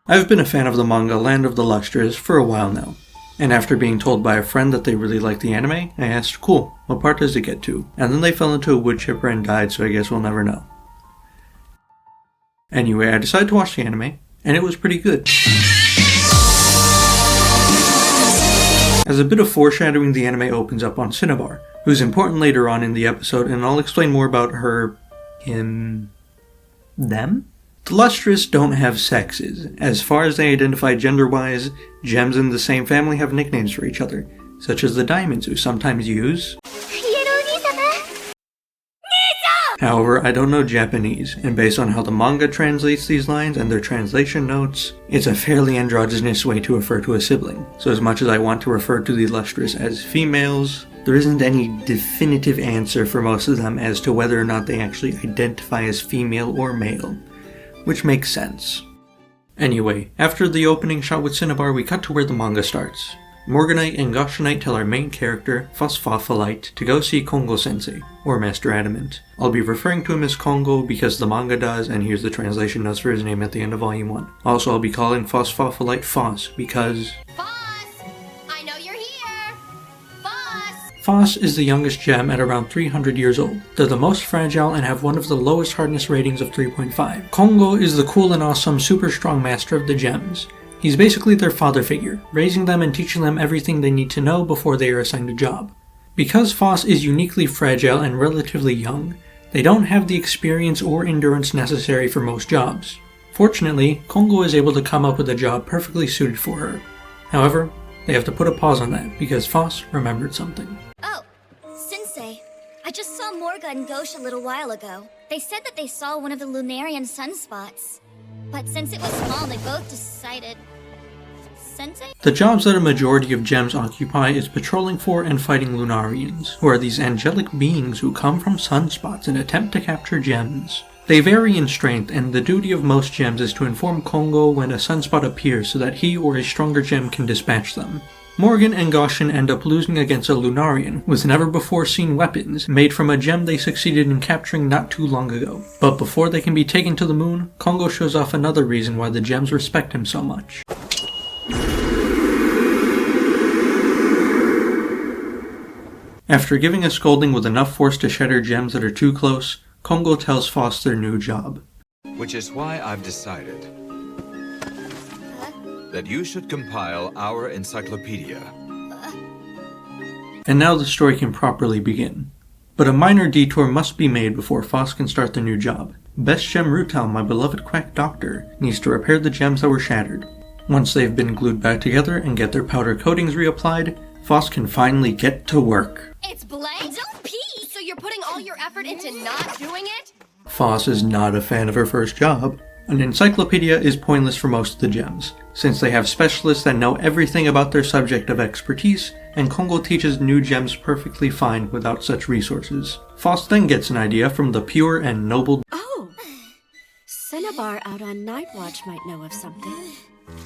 I've been a fan of the manga Land of the Lustrous for a while now, and after being told by a friend that they really liked the anime, I asked, cool, what part does it get to? And then they fell into a wood chipper and died, so I guess we'll never know. Anyway, I decided to watch the anime, and it was pretty good. As a bit of foreshadowing, the anime opens up on Cinnabar, who's important later on in the episode, and I'll explain more about her, him, them? The Lustrous don't have sexes. As far as they identify gender-wise, gems in the same family have nicknames for each other, such as the diamonds, who sometimes use... However, I don't know Japanese, and based on how the manga translates these lines and their translation notes, it's a fairly androgynous way to refer to a sibling. So as much as I want to refer to the Lustrous as females, there isn't any definitive answer for most of them as to whether or not they actually identify as female or male, which makes sense. Anyway, after the opening shot with Cinnabar, we cut to where the manga starts. Morganite and Goshenite tell our main character, Phosphophyllite, to go see Kongo-sensei, or Master Adamant. I'll be referring to him as Kongo because the manga does, and here's the translation notes for his name at the end of Volume 1. Also, I'll be calling Phosphophyllite Phos because... Phos! I know you're here! Phos! Phos is the youngest gem at around 300 years old. They're the most fragile and have one of the lowest hardness ratings of 3.5. Kongo is the cool and awesome super strong master of the gems. He's basically their father figure, raising them and teaching them everything they need to know before they are assigned a job. Because Phos is uniquely fragile and relatively young, they don't have the experience or endurance necessary for most jobs. Fortunately, Kongo is able to come up with a job perfectly suited for her. However, they have to put a pause on that because Phos remembered something. Oh, Sensei. I just saw Morga and Gauche a little while ago. They said that they saw one of the Lunarian sunspots. But since it was small, they both decided... Sensei? The jobs that a majority of gems occupy is patrolling for and fighting Lunarians, who are these angelic beings who come from sunspots and attempt to capture gems. They vary in strength, and the duty of most gems is to inform Kongo when a sunspot appears so that he or a stronger gem can dispatch them. Morgan and Goshen end up losing against a Lunarian with never-before-seen weapons made from a gem they succeeded in capturing not too long ago. But before they can be taken to the moon, Kongo shows off another reason why the gems respect him so much. After giving a scolding with enough force to shatter gems that are too close, Kongo tells Phos their new job. Which is why I've decided that you should compile our encyclopedia. And now the story can properly begin. But a minor detour must be made before Phos can start the new job. Best Gem Rutal, my beloved quack doctor, needs to repair the gems that were shattered. Once they've been glued back together and get their powder coatings reapplied, Phos can finally get to work. It's blank? Don't pee! So you're putting all your effort into not doing it? Phos is not a fan of her first job. An encyclopedia is pointless for most of the gems, since they have specialists that know everything about their subject of expertise, and Kongo teaches new gems perfectly fine without such resources. Phos then gets an idea from the pure and noble... Oh! Cinnabar out on night watch might know of something.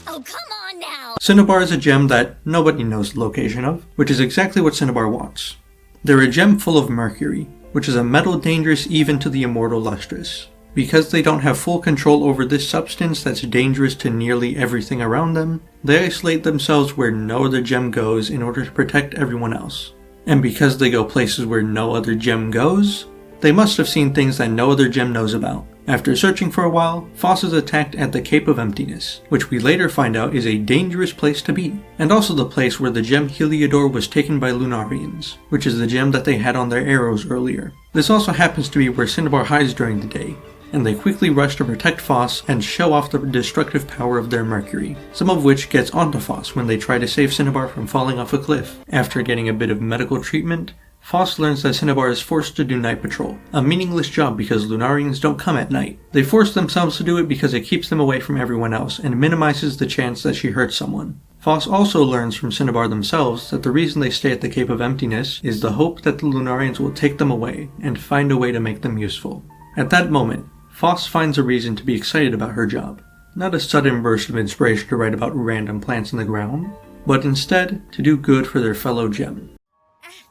Oh, come on now! Cinnabar is a gem that nobody knows the location of, which is exactly what Cinnabar wants. They're a gem full of mercury, which is a metal dangerous even to the immortal Lustrous. Because they don't have full control over this substance that's dangerous to nearly everything around them, they isolate themselves where no other gem goes in order to protect everyone else. And because they go places where no other gem goes, they must have seen things that no other gem knows about. After searching for a while, Phos is attacked at the Cape of Emptiness, which we later find out is a dangerous place to be, and also the place where the gem Heliodor was taken by Lunarians, which is the gem that they had on their arrows earlier. This also happens to be where Cinnabar hides during the day, and they quickly rush to protect Phos and show off the destructive power of their mercury, some of which gets onto Phos when they try to save Cinnabar from falling off a cliff. After getting a bit of medical treatment, Phos learns that Cinnabar is forced to do night patrol, a meaningless job because Lunarians don't come at night. They force themselves to do it because it keeps them away from everyone else and minimizes the chance that she hurts someone. Phos also learns from Cinnabar themselves that the reason they stay at the Cape of Emptiness is the hope that the Lunarians will take them away and find a way to make them useful. At that moment, Phos finds a reason to be excited about her job. Not a sudden burst of inspiration to write about random plants in the ground, but instead to do good for their fellow gem.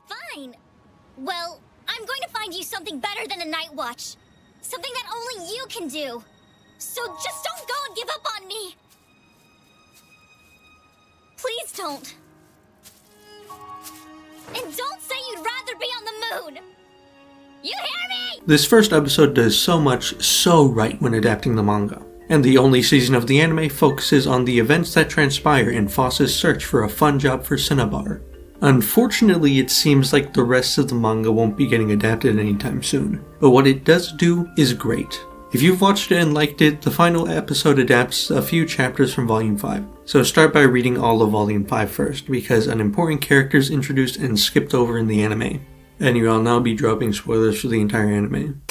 Fine. Well, I'm going to find you something better than a night watch. Something that only you can do. So just don't go and give up on me. Please don't. And don't say you'd rather be on the moon! You hear me? This first episode does so much so right when adapting the manga, and the only season of the anime focuses on the events that transpire in Foss's search for a fun job for Cinnabar. Unfortunately, it seems like the rest of the manga won't be getting adapted anytime soon, but what it does do is great. If you've watched it and liked it, the final episode adapts a few chapters from Volume 5. So start by reading all of Volume 5 first, because an important character is introduced and skipped over in the anime. Anyway, I'll now be dropping spoilers for the entire anime.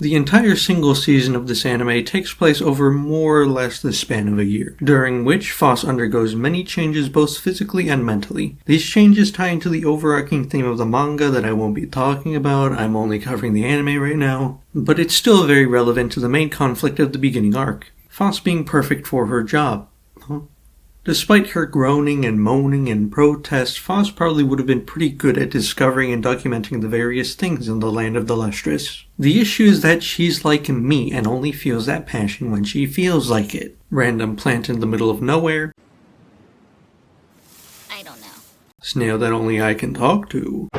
The entire single season of this anime takes place over more or less the span of a year, during which Foss undergoes many changes both physically and mentally. These changes tie into the overarching theme of the manga that I won't be talking about. I'm only covering the anime right now, but it's still very relevant to the main conflict of the beginning arc, Foss being perfect for her job. Despite her groaning and moaning and protest, Foss probably would have been pretty good at discovering and documenting the various things in the land of the Lustrous. The issue is that she's like me and only feels that passion when she feels like it. Random plant in the middle of nowhere. I don't know. Snail that only I can talk to.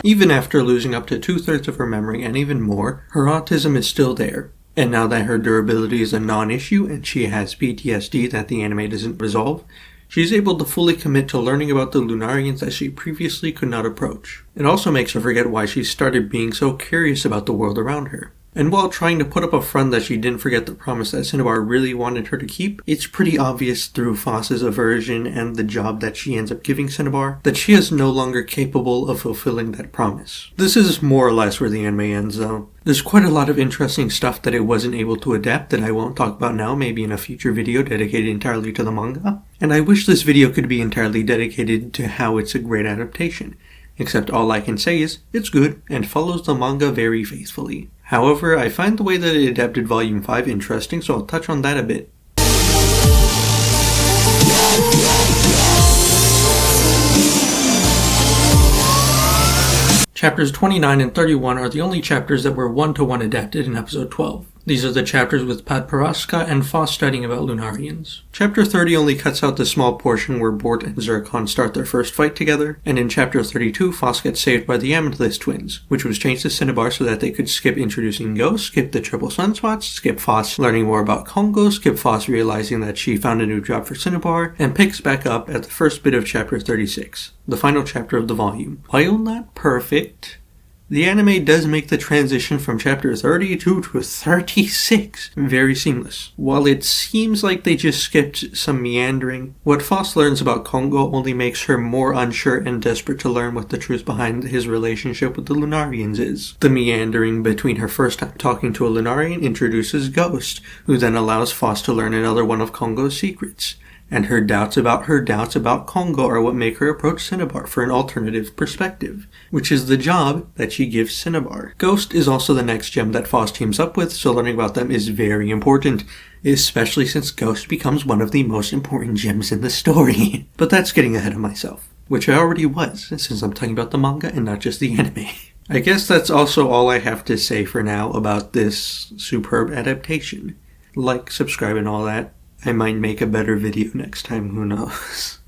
Even after losing up to 2/3 of her memory and even more, her autism is still there. And now that her durability is a non-issue and she has PTSD that the anime doesn't resolve, she's able to fully commit to learning about the Lunarians that she previously could not approach. It also makes her forget why she started being so curious about the world around her. And while trying to put up a front that she didn't forget the promise that Cinnabar really wanted her to keep, it's pretty obvious through Foss's aversion and the job that she ends up giving Cinnabar that she is no longer capable of fulfilling that promise. This is more or less where the anime ends though. There's quite a lot of interesting stuff that it wasn't able to adapt that I won't talk about now, maybe in a future video dedicated entirely to the manga. And I wish this video could be entirely dedicated to how it's a great adaptation. Except all I can say is, it's good, and follows the manga very faithfully. However, I find the way that it adapted Volume 5 interesting, so I'll touch on that a bit. Chapters 29 and 31 are the only chapters that were one-to-one adapted in episode 12. These are the chapters with Podparaska and Foss studying about Lunarians. Chapter 30 only cuts out the small portion where Bort and Zircon start their first fight together, and in Chapter 32, Foss gets saved by the Amethyst twins, which was changed to Cinnabar so that they could skip introducing Ghost, skip the triple sunspots, skip Foss learning more about Congo, skip Foss realizing that she found a new job for Cinnabar, and picks back up at the first bit of Chapter 36, the final chapter of the volume. While not perfect, the anime does make the transition from chapter 32 to 36 very seamless. While it seems like they just skipped some meandering, what Foss learns about Congo only makes her more unsure and desperate to learn what the truth behind his relationship with the Lunarians is. The meandering between her first time talking to a Lunarian introduces Ghost, who then allows Foss to learn another one of Congo's secrets. And her doubts about Congo are what make her approach Cinnabar for an alternative perspective, which is the job that she gives Cinnabar. Ghost is also the next gem that Foss teams up with, so learning about them is very important, especially since Ghost becomes one of the most important gems in the story. But that's getting ahead of myself, which I already was, since I'm talking about the manga and not just the anime. I guess that's also all I have to say for now about this superb adaptation. Like, subscribe, and all that. I might make a better video next time, who knows.